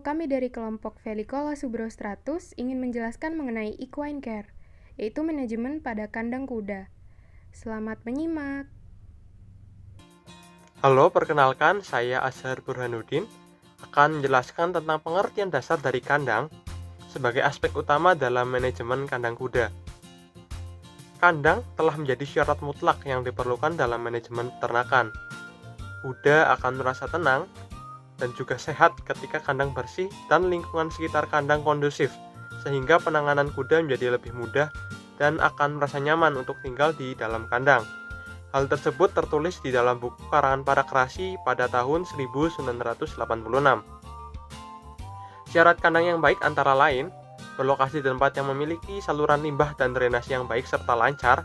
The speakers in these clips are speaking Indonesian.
kami dari kelompok Velicola subrostratus ingin menjelaskan mengenai equine care, yaitu manajemen pada kandang kuda. Selamat menyimak. Halo, perkenalkan saya Azhar Burhanuddin akan menjelaskan tentang pengertian dasar dari kandang sebagai aspek utama dalam manajemen kandang kuda. Kandang telah menjadi syarat mutlak yang diperlukan dalam manajemen peternakan. Kuda akan merasa tenang dan juga sehat ketika kandang bersih dan lingkungan sekitar kandang kondusif, sehingga penanganan kuda menjadi lebih mudah dan akan merasa nyaman untuk tinggal di dalam kandang. Hal tersebut tertulis di dalam buku karangan Parakrasi pada tahun 1986. Syarat kandang yang baik antara lain, berlokasi di tempat yang memiliki saluran limbah dan drainase yang baik serta lancar,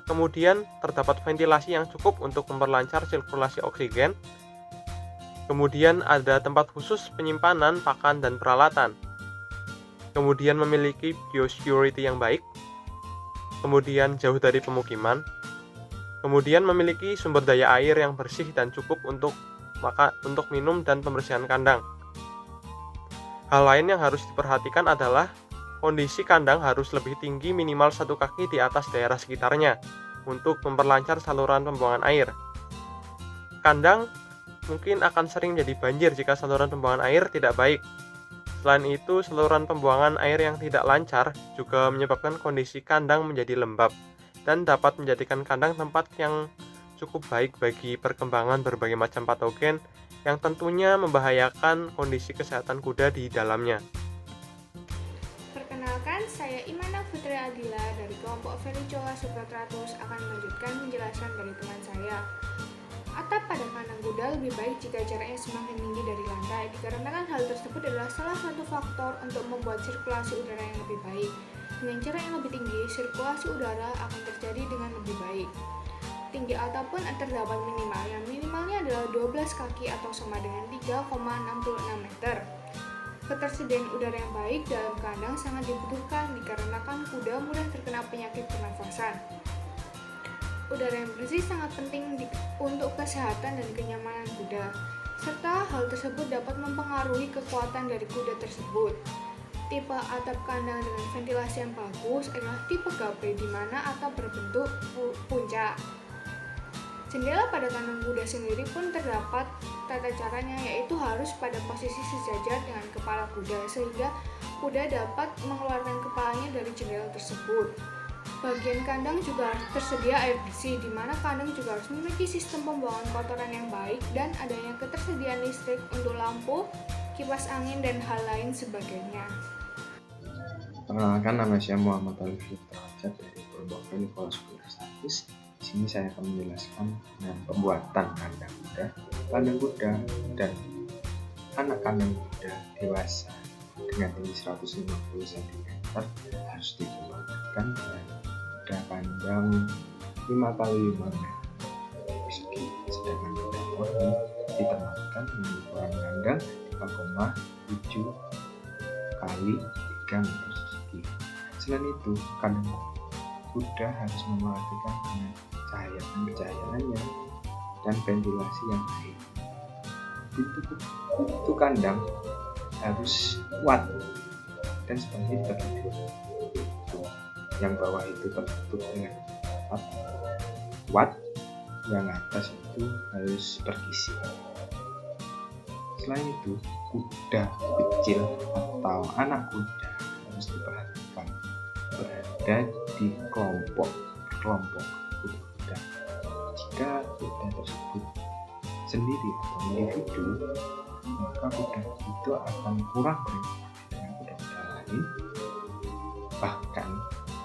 kemudian terdapat ventilasi yang cukup untuk memperlancar sirkulasi oksigen, kemudian ada tempat khusus penyimpanan pakan dan peralatan, kemudian memiliki biosecurity yang baik, kemudian jauh dari pemukiman, kemudian memiliki sumber daya air yang bersih dan cukup untuk minum dan pembersihan kandang. Hal lain yang harus diperhatikan adalah kondisi kandang harus lebih tinggi minimal 1 kaki di atas daerah sekitarnya untuk memperlancar saluran pembuangan air. Kandang mungkin akan sering jadi banjir jika saluran pembuangan air tidak baik. Selain itu, saluran pembuangan air yang tidak lancar juga menyebabkan kondisi kandang menjadi lembab dan dapat menjadikan kandang tempat yang cukup baik bagi perkembangan berbagai macam patogen yang tentunya membahayakan kondisi kesehatan kuda di dalamnya. Perkenalkan, saya Imana Fitri Adila dari kelompok Velicola subrostratus akan melanjutkan penjelasan dari teman saya. Atap pada kandang kuda lebih baik jika jaraknya semakin tinggi dari lantai, dikarenakan hal tersebut adalah salah satu faktor untuk membuat sirkulasi udara yang lebih baik. Dengan jarak yang lebih tinggi, sirkulasi udara akan terjadi dengan lebih baik. Tinggi atap pun terdapat minimal, yang minimalnya adalah 12 kaki atau sama dengan 3,66 meter. Ketersediaan udara yang baik dalam kandang sangat dibutuhkan dikarenakan kuda mudah terkena penyakit pernafasan. Udara yang bersih sangat penting untuk kesehatan dan kenyamanan kuda, serta hal tersebut dapat mempengaruhi kekuatan dari kuda tersebut. Tipe atap kandang dengan ventilasi yang bagus adalah tipe gabre, di mana atap berbentuk puncak. Jendela pada kandang kuda sendiri pun terdapat tata caranya, yaitu harus pada posisi sejajar dengan kepala kuda, sehingga kuda dapat mengeluarkan kepalanya dari jendela tersebut. Bagian kandang juga harus tersedia air bersih, di mana kandang juga harus memiliki sistem pembuangan kotoran yang baik dan adanya ketersediaan listrik untuk lampu, kipas angin, dan hal lain sebagainya. Perkenalkan, nama saya Muhammad Alif Derajat dari kelompok Velicola subrostratus. Di sini saya akan menjelaskan tentang pembuatan kandang kuda dan anak kandang kuda dewasa dengan tinggi 150 cm harus dikembangkan dan kandang 5x5 meter persegi, sedangkan kuda murni ditempatkan dengan ukuran kandang 5,7 kali 3 meter persegi. Selain itu, kandang kuda harus memperhatikan dengan pencahayaannya dan ventilasi yang baik. Pintu kandang harus kuat dan seperti tertutup. Yang bawah itu tertutup dengan rapat, kuat, yang atas itu harus bergisi. Selain itu, kuda kecil atau anak kuda harus diperhatikan berada di kelompok kuda. Jika kuda tersebut sendiri atau individu, maka kuda itu akan kurang berinteraksi dengan kuda-kuda lain, bahkan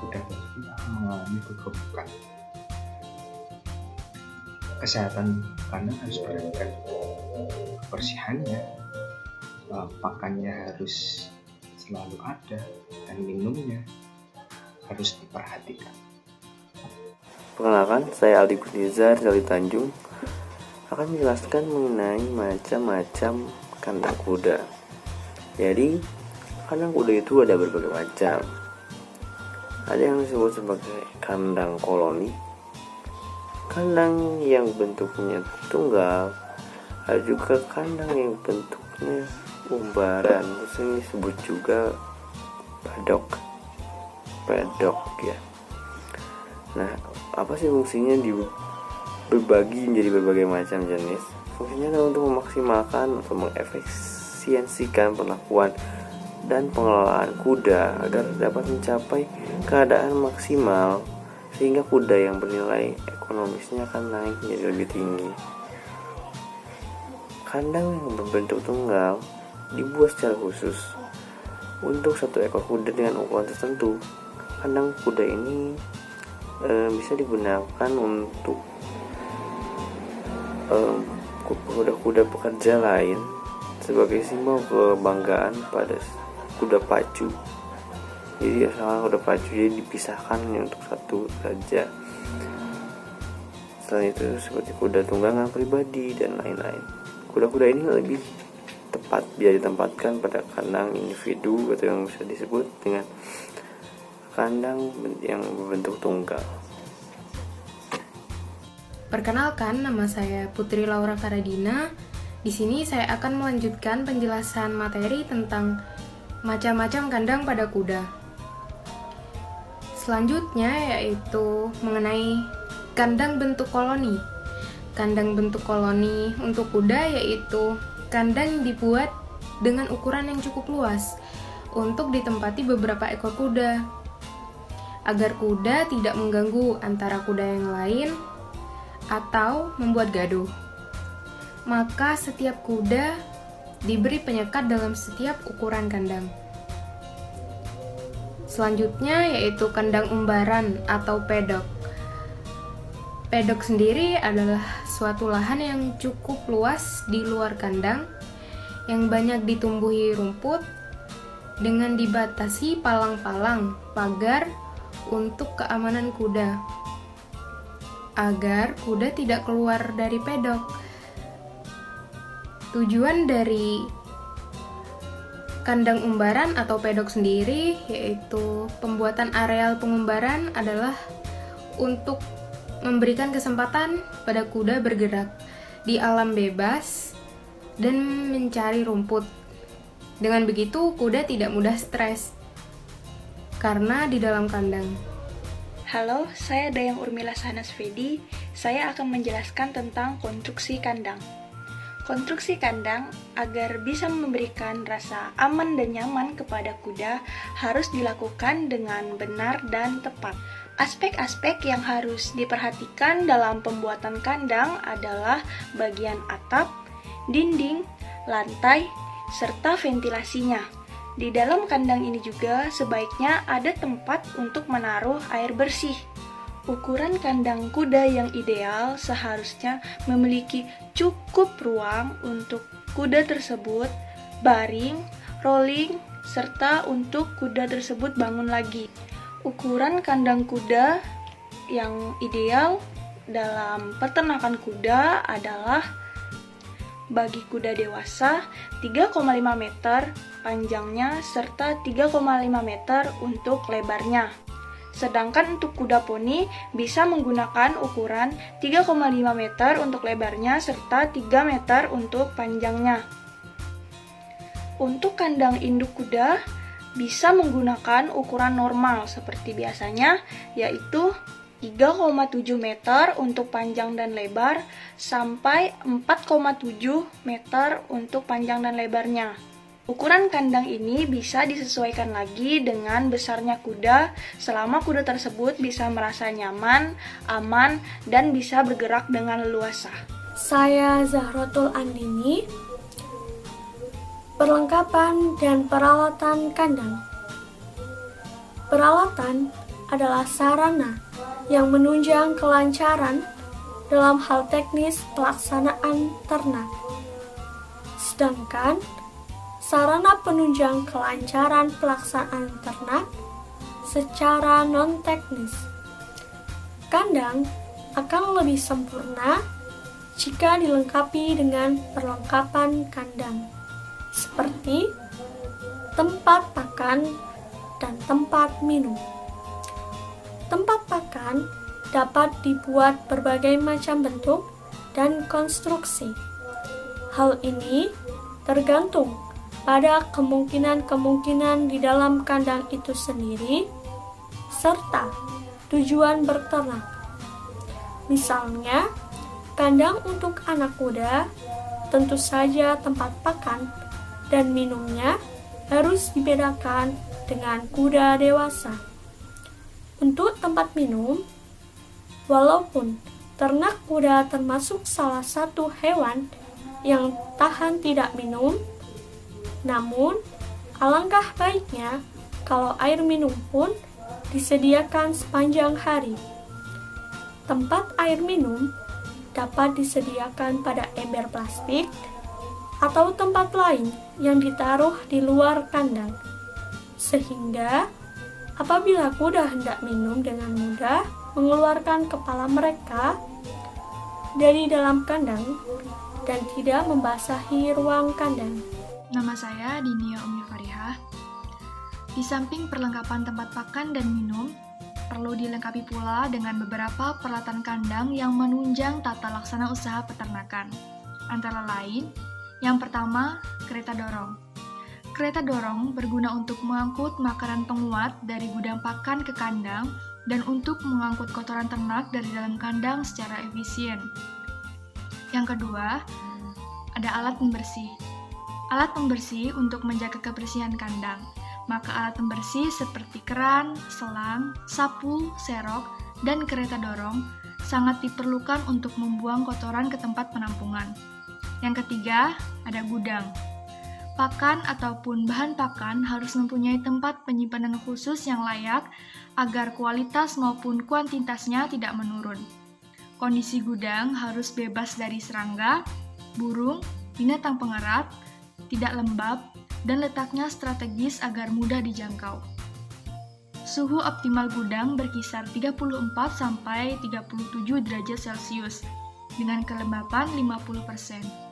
kuda tersebut akan mengalami kegemukan. Kesehatan kandang harus diperhatikan, kebersihannya, pakannya harus selalu ada, dan minumnya harus diperhatikan. Perkenalkan, saya Aldi Gudizar dari Tanjung akan menjelaskan mengenai macam-macam kandang kuda. Jadi, kandang kuda itu ada berbagai macam. Ada yang disebut sebagai kandang koloni, kandang yang bentuknya tunggal, ada juga kandang yang bentuknya umbaran, terus ini disebut juga pedok ya. Nah, apa sih fungsinya berbagi menjadi berbagai macam jenis? Fungsinya adalah untuk memaksimalkan atau mengefisiensikan perlakuan dan pengelolaan kuda agar dapat mencapai keadaan maksimal, sehingga kuda yang bernilai ekonomisnya akan naik menjadi lebih tinggi. Kandang yang berbentuk tunggal dibuat secara khusus untuk satu ekor kuda dengan ukuran tertentu. Kandang kuda ini bisa digunakan untuk kuda-kuda pekerja lain sebagai simbol kebanggaan pada kuda pacu. Jadi asalnya kuda pacu jadi dipisahkan untuk satu saja. Selain itu seperti kuda tunggangan pribadi dan lain-lain. Kuda-kuda ini lebih tepat bila ditempatkan pada kandang individu atau yang bisa disebut dengan kandang yang berbentuk tunggal. Perkenalkan, nama saya Putri Laura Karadina. Di sini saya akan melanjutkan penjelasan materi tentang macam-macam kandang pada kuda. Selanjutnya yaitu mengenai kandang bentuk koloni. Kandang bentuk koloni untuk kuda yaitu kandang dibuat dengan ukuran yang cukup luas untuk ditempati beberapa ekor kuda, agar kuda tidak mengganggu antara kuda yang lain atau membuat gaduh. Maka setiap kuda diberi penyekat dalam setiap ukuran kandang. Selanjutnya yaitu kandang umbaran atau pedok. Pedok sendiri adalah suatu lahan yang cukup luas di luar kandang yang banyak ditumbuhi rumput dengan dibatasi palang-palang pagar untuk keamanan kuda, agar kuda tidak keluar dari pedok. Tujuan dari kandang umbaran atau pedok sendiri yaitu pembuatan areal pengumbaran adalah untuk memberikan kesempatan pada kuda bergerak di alam bebas dan mencari rumput. Dengan begitu kuda tidak mudah stres karena di dalam kandang. Halo, saya Dayang Urmila Sanas Fedi. Saya akan menjelaskan tentang konstruksi kandang. Konstruksi kandang agar bisa memberikan rasa aman dan nyaman kepada kuda harus dilakukan dengan benar dan tepat. Aspek-aspek yang harus diperhatikan dalam pembuatan kandang adalah bagian atap, dinding, lantai, serta ventilasinya. Di dalam kandang ini juga sebaiknya ada tempat untuk menaruh air bersih. Ukuran kandang kuda yang ideal seharusnya memiliki cukup ruang untuk kuda tersebut baring, rolling, serta untuk kuda tersebut bangun lagi. Ukuran kandang kuda yang ideal dalam peternakan kuda adalah bagi kuda dewasa 3,5 meter panjangnya serta 3,5 meter untuk lebarnya. Sedangkan untuk kuda poni bisa menggunakan ukuran 3,5 meter untuk lebarnya serta 3 meter untuk panjangnya. Untuk kandang induk kuda bisa menggunakan ukuran normal seperti biasanya, yaitu 3,7 meter untuk panjang dan lebar sampai 4,7 meter untuk panjang dan lebarnya. Ukuran kandang ini bisa disesuaikan lagi dengan besarnya kuda selama kuda tersebut bisa merasa nyaman, aman, dan bisa bergerak dengan leluasa. Saya Zahrotul Andini. Perlengkapan dan peralatan kandang. Peralatan adalah sarana yang menunjang kelancaran dalam hal teknis pelaksanaan ternak. Sedangkan sarana penunjang kelancaran pelaksanaan ternak secara non-teknis. Kandang akan lebih sempurna jika dilengkapi dengan perlengkapan kandang, seperti tempat pakan dan tempat minum. Tempat pakan dapat dibuat berbagai macam bentuk dan konstruksi. Hal ini tergantung pada kemungkinan-kemungkinan di dalam kandang itu sendiri, serta tujuan berternak. Misalnya, kandang untuk anak kuda, tentu saja tempat pakan dan minumnya harus dibedakan dengan kuda dewasa. Untuk tempat minum, walaupun ternak kuda termasuk salah satu hewan yang tahan tidak minum, namun alangkah baiknya kalau air minum pun disediakan sepanjang hari. Tempat air minum dapat disediakan pada ember plastik atau tempat lain yang ditaruh di luar kandang, sehingga apabila kuda hendak minum dengan mudah mengeluarkan kepala mereka dari dalam kandang dan tidak membasahi ruang kandang. Nama saya Dinia Umi Farihah. Di samping perlengkapan tempat pakan dan minum, perlu dilengkapi pula dengan beberapa peralatan kandang yang menunjang tata laksana usaha peternakan. Antara lain, yang pertama, kereta dorong. Kereta dorong berguna untuk mengangkut makanan penguat dari gudang pakan ke kandang dan untuk mengangkut kotoran ternak dari dalam kandang secara efisien. Yang kedua, ada alat pembersih. Alat pembersih untuk menjaga kebersihan kandang. Maka alat pembersih seperti keran, selang, sapu, serok, dan kereta dorong sangat diperlukan untuk membuang kotoran ke tempat penampungan. Yang ketiga, ada gudang. Pakan ataupun bahan pakan harus mempunyai tempat penyimpanan khusus yang layak agar kualitas maupun kuantitasnya tidak menurun. Kondisi gudang harus bebas dari serangga, burung, binatang pengerat, tidak lembab, dan letaknya strategis agar mudah dijangkau. Suhu optimal gudang berkisar 34-37 derajat Celcius dengan kelembapan 50%.